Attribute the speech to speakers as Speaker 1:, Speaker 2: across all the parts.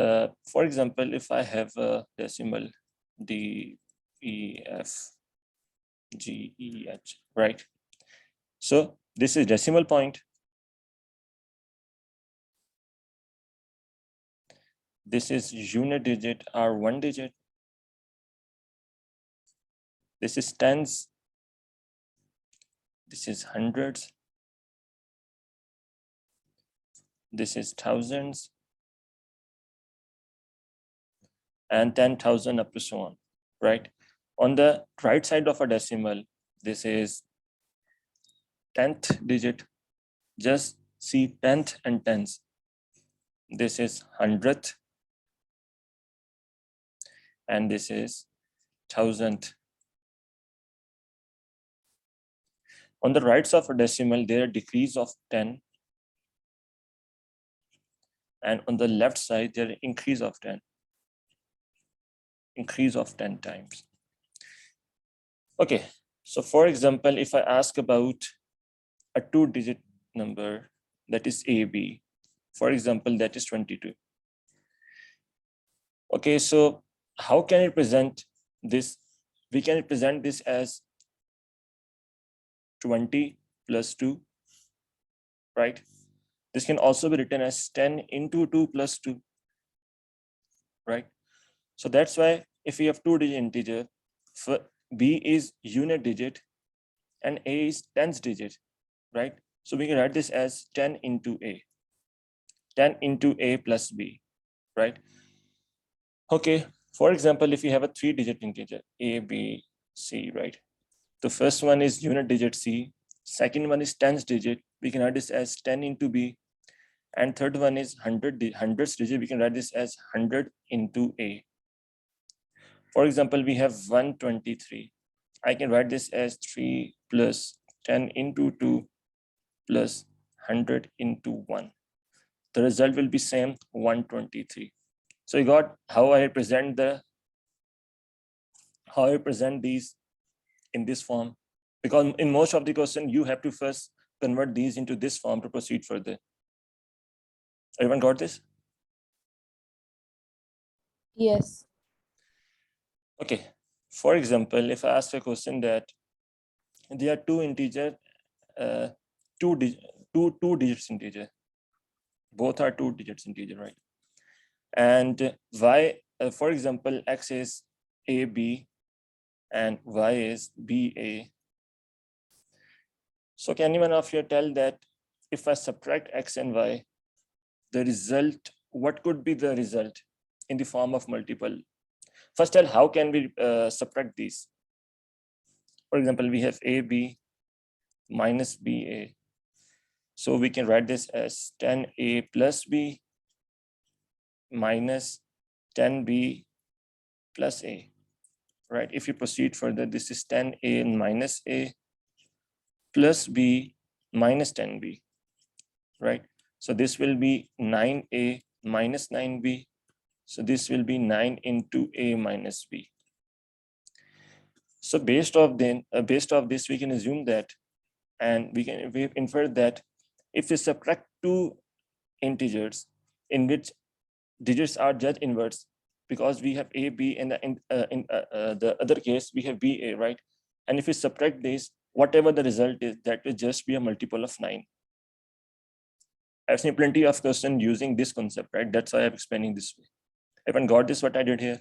Speaker 1: For example, if I have a decimal D, E, F, G, E, H, right? So this is decimal point. This is unit digit or one digit. This is tens. This is hundreds. This is thousands. And 10,000 up to so on, right? On the right side of a decimal, this is 10th digit. Just see 10th and tens. This is 100th. And this is 1000th. On the right side of a decimal, there are decrease of 10. And on the left side, there are increase of 10. Increase of 10 times. Okay, so for example, if I ask about a two-digit number, that is AB, for example, that is 22. Okay, so how can it present this? We can represent this as 20 plus 2, right? This can also be written as 10 into 2 plus 2, right? So that's why if we have two-digit integer, B is unit digit and A is tens digit, right? So we can write this as 10 into A, 10 into A plus B, right? Okay, for example, if you have a three-digit integer, A, B, C, right? The first one is unit digit C, second one is tens digit, we can write this as 10 into B, and third one is hundreds digit, we can write this as 100 into A. For example, we have 123. I can write this as 3 plus 10 into 2 plus 100 into 1. The result will be same, 123. So you got how I present these in this form, because in most of the question you have to first convert these into this form to proceed further. Everyone got this?
Speaker 2: Yes.
Speaker 1: Okay. For example, if I ask a question that there are two integer, two digits integer, both are two digits integer, right? And y, for example, x is AB and y is BA. So can anyone of you tell that if I subtract x and y, the result, what could be the result in the form of multiple? First, tell how can we subtract these? For example, we have AB minus BA. So we can write this as 10A plus B minus 10B plus A, right? If you proceed further, this is 10A minus A plus B minus 10B, right? So this will be 9A minus 9B. So this will be 9 into A minus B. So based off this, we can assume that, and we've inferred that if we subtract two integers in which digits are just inverse, because we have A, B, and in the other case we have BA, right? And if we subtract this, whatever the result is, that will just be a multiple of 9. I've seen plenty of questions using this concept, right? That's why I'm explaining this way. Everyone got this, what I did here?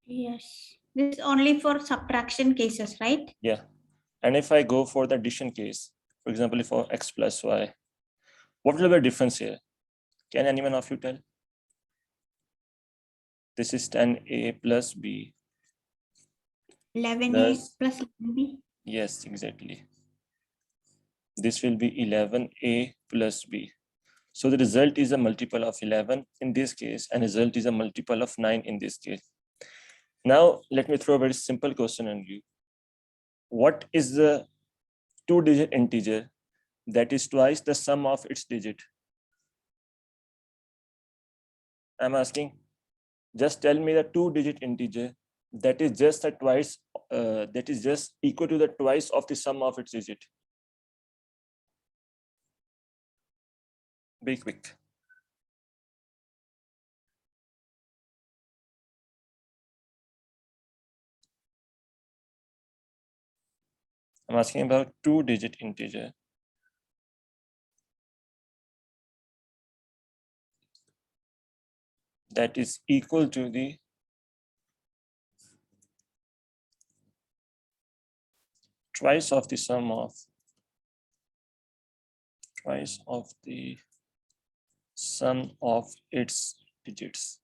Speaker 3: Yes. This is only for subtraction cases, right?
Speaker 1: Yeah. And if I go for the addition case, for example, if for x plus y, what will be the difference here? Can anyone of you tell? This is 10A plus B.
Speaker 3: 11A plus 11B.
Speaker 1: Yes, exactly. This will be 11A plus B. So the result is a multiple of 11 in this case, and result is a multiple of 9 in this case. Now, let me throw a very simple question on you. What is the two-digit integer that is twice the sum of its digit? I'm asking, just tell me the two-digit integer that is just a twice, that is just equal to the twice of the sum of its digit. Be quick. I'm asking about 2-digit integer that is equal to the twice of the sum of its digits.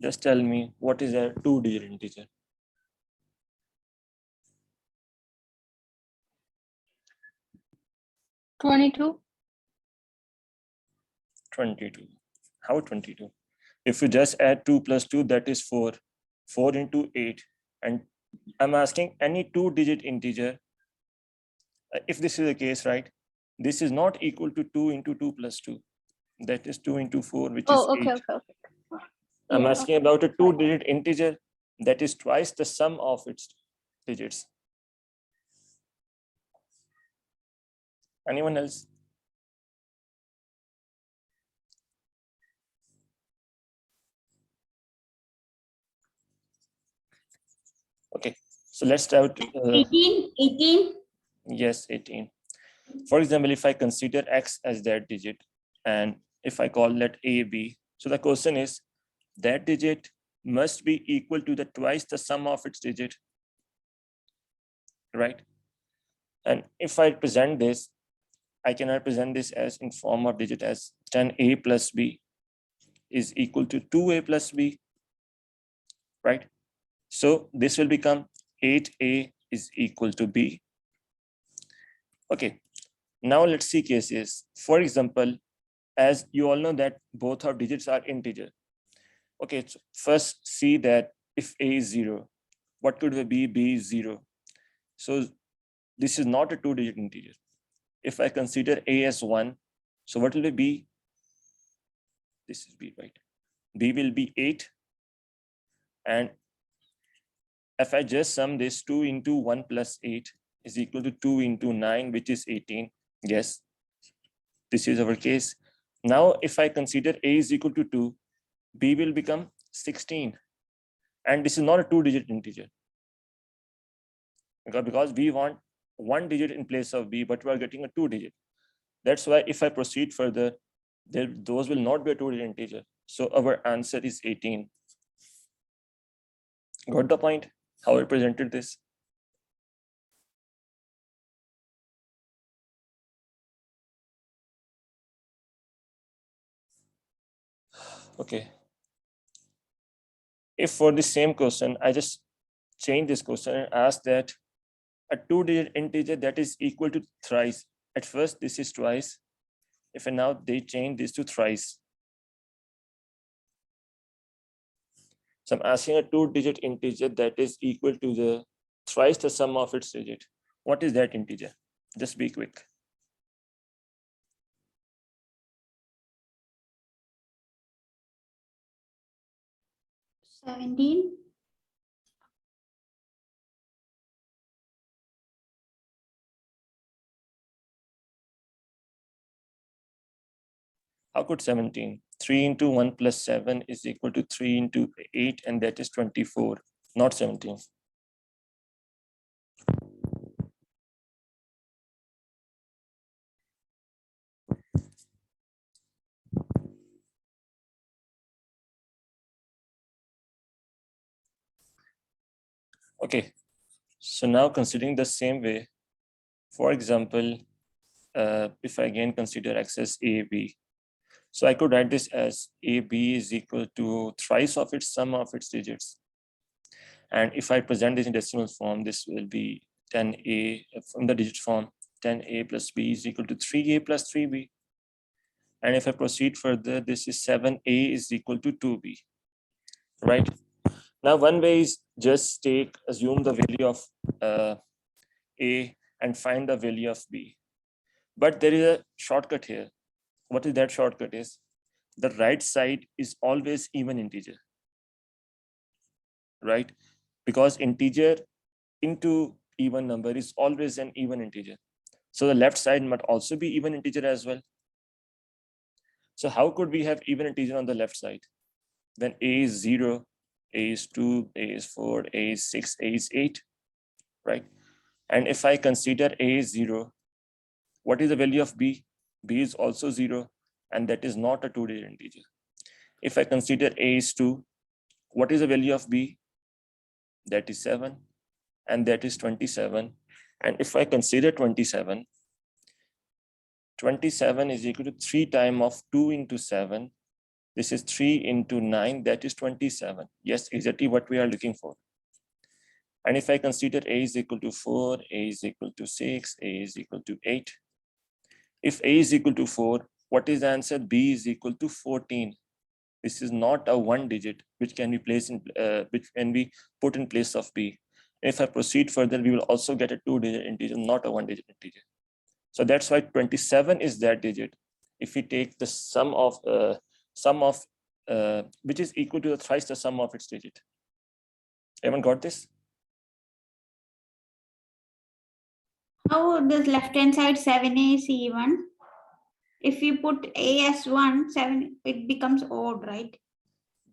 Speaker 1: Just tell me what is a 2-digit integer.
Speaker 2: 22.
Speaker 1: 22. How 22? If you just add 2 plus 2, that is 4. 4 into 8. And I'm asking any 2-digit integer. If this is the case, right? This is not equal to 2 into 2 plus 2. That is 2 into 4, which is 8.
Speaker 2: Okay.
Speaker 1: I'm
Speaker 2: Yeah,
Speaker 1: asking
Speaker 2: okay.
Speaker 1: about a 2-digit integer that is twice the sum of its digits. Anyone else? Okay, so let's start.
Speaker 3: 18.
Speaker 1: Yes, 18. For example, if I consider x as that digit, and if I call that a, b, so the question is that digit must be equal to the twice the sum of its digit, right? And if I present this, I can represent this as in form of digit as 10a plus b is equal to 2a plus b, right? So this will become 8a is equal to b. Okay, now let's see cases. For example, as you all know that both our digits are integer. Okay, so first see that if a is 0, what could be b is 0. So this is not a 2-digit integer. If I consider a as 1, so what will be b? This is b, right? B will be 8. And if I just sum this, 2 into 1 plus 8 is equal to 2 into 9, which is 18. Yes, this is our case. Now, if I consider a is equal to 2, b will become 16. And this is not a 2-digit integer. Because we want 1 digit in place of b, but we are getting a 2-digit. That's why if I proceed further, those will not be a 2-digit integer. So our answer is 18. Got the point? How I presented this? Okay. If for the same question, I just change this question and ask that a 2-digit integer that is equal to thrice. At first, this is twice. If now they change this to thrice. So I'm asking a 2-digit integer that is equal to the thrice the sum of its digit. What is that integer? Just be quick.
Speaker 3: 17.
Speaker 1: How could 17? 3 into 1 plus 7 is equal to 3 into 8, and that is 24, not 17. Okay, so now considering the same way, for example, if I again consider x as a, b, so I could write this as a, b is equal to thrice of its sum of its digits. And if I present this in decimal form, this will be 10a from the digit form, 10a plus b is equal to 3a plus 3b. And if I proceed further, this is 7a is equal to 2b, right? Now, one way is just assume the value of a and find the value of b. But there is a shortcut here. What is that shortcut is? The right side is always even integer, right? Because integer into even number is always an even integer. So the left side might also be even integer as well. So how could we have even integer on the left side? When a is 0, a is 2, a is 4, a is 6, a is 8, right? And if I consider a is 0, what is the value of b? B is also 0, and that is not a two-digit integer. If I consider a is 2, what is the value of b? That is 7, and that is 27. And if I consider 27, 27 is equal to 3 times of 2 into 7. This is 3 into 9, that is 27. Yes, exactly what we are looking for. And if I consider a is equal to 4, a is equal to 6, a is equal to 8. If a is equal to 4, what is the answer? B is equal to 14. This is not a one digit which can be placed in which can be put in place of b. If I proceed further, we will also get a two-digit integer, not a one-digit integer. So that's why 27 is that digit. If we take the sum of which is equal to the thrice the sum of its digit. Everyone got this?
Speaker 3: How this left hand side 7a is even? If you put a as 1, 7, it becomes odd, right?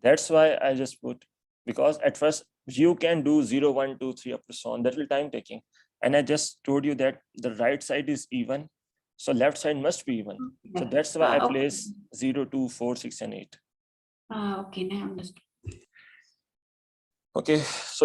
Speaker 1: That's why I just put, because at first you can do 0, 1, 2, 3 up to so on. That will time taking. And I just told you that the right side is even. So left side must be even. So that's why I
Speaker 3: Okay.
Speaker 1: place 0, 2, 4, 6, and 8.
Speaker 3: Okay, now I understood.
Speaker 1: Okay. So